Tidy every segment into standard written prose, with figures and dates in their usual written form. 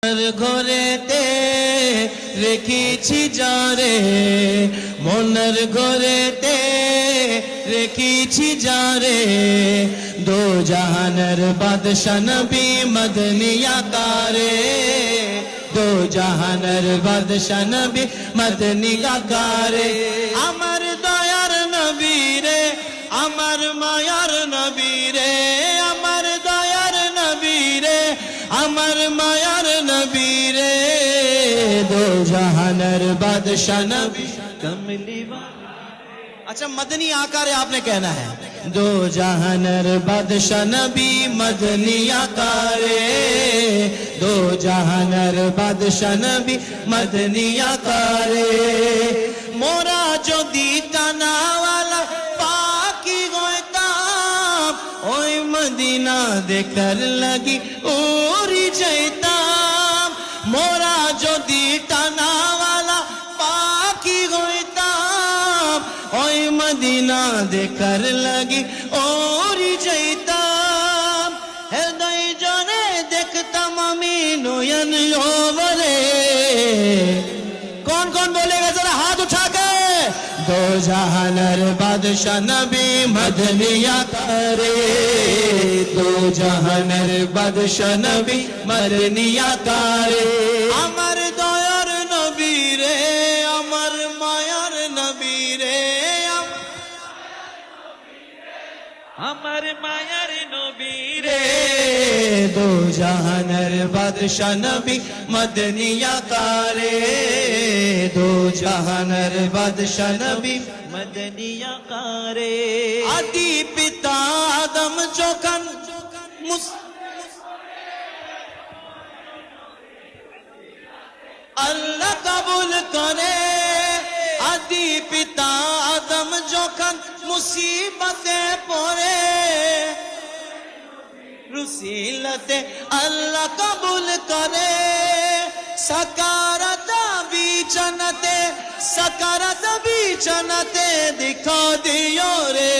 ঘরেতে রেখেছি যারে, মনের ঘরেতে রেখেছি যারে, দো জাহানের বাদশা নবী মদনী আকারে, দো জাহানের বাদশা নবী মদনী আকারে। আমার দয়ার নবী রে, আমার মায়ার নবী রে, আমার দয়ার নবী রে, আমার মায়ার नबी रे, दो जहानर बादशाह नबी कमली वाला। अच्छा मदनी आकार आपने कहना है, दो जहानर बादशाह नबी मदनी आकार, दो जहानर बादशाह नबी मदनी आकार। मोरा जो दीताना वाला पाकी गोयताम, ओए मदीना देकर लगी उरी जैताम, मोरा যদি টানাওয়ালা পাখি হইতাম, ওই মদিনা দেখার লাগি ওরি যাইতাম, হৃদয় জনে দেখতাম আমি নয়ন ওবরে। कौन कौन बोलेगा जरा हाथ उठा के, दो जहानर बादशाह नबी मदनी आकारे, दो जहानर बादशाह नबी मदनी आकारे। আমার দয়ার নবী রে, আমার মায়ার নবী রে, আমার মায়ার নবী রে, দো জাহানের বাদশা নবী মদনী আকারে, দো জাহানের বাদশা নবী মদনী আকারে। আদি পিতা আদম যখন আল্লাহ কবুল করে, আদি পিতা আদম যখন মুসিবতে পড়ে, রুসিলতে আল্লাহ কবুল করে, সাকারাত বিচনতে, সাকারাত বিচনতে দিখা দিও রে,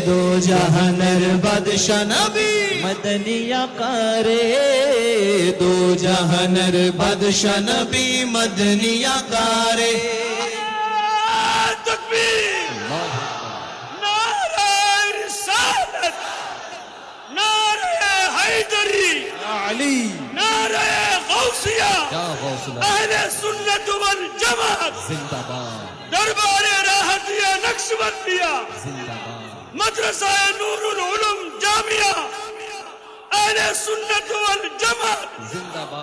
দো জাহানের বাদশা নবী মদনী আকারে, দো জাহানের বাদশা নবী মদনী আকারে। তাকবীর, নারে রিসালাত, নারে হায়দারি, আলী, নারে গাউসিয়া, আহলে সুন্নাত ওয়াল জামাত জিন্দাবাদ, দরবারে রাহতিয়া নকশবন্দিয়া জিন্দাবাদ, মাদ্রাসায়ে নূরুল উলুম জামিয়া আহলে সুন্নাত ওয়াল জামাত জিন্দাবাদ।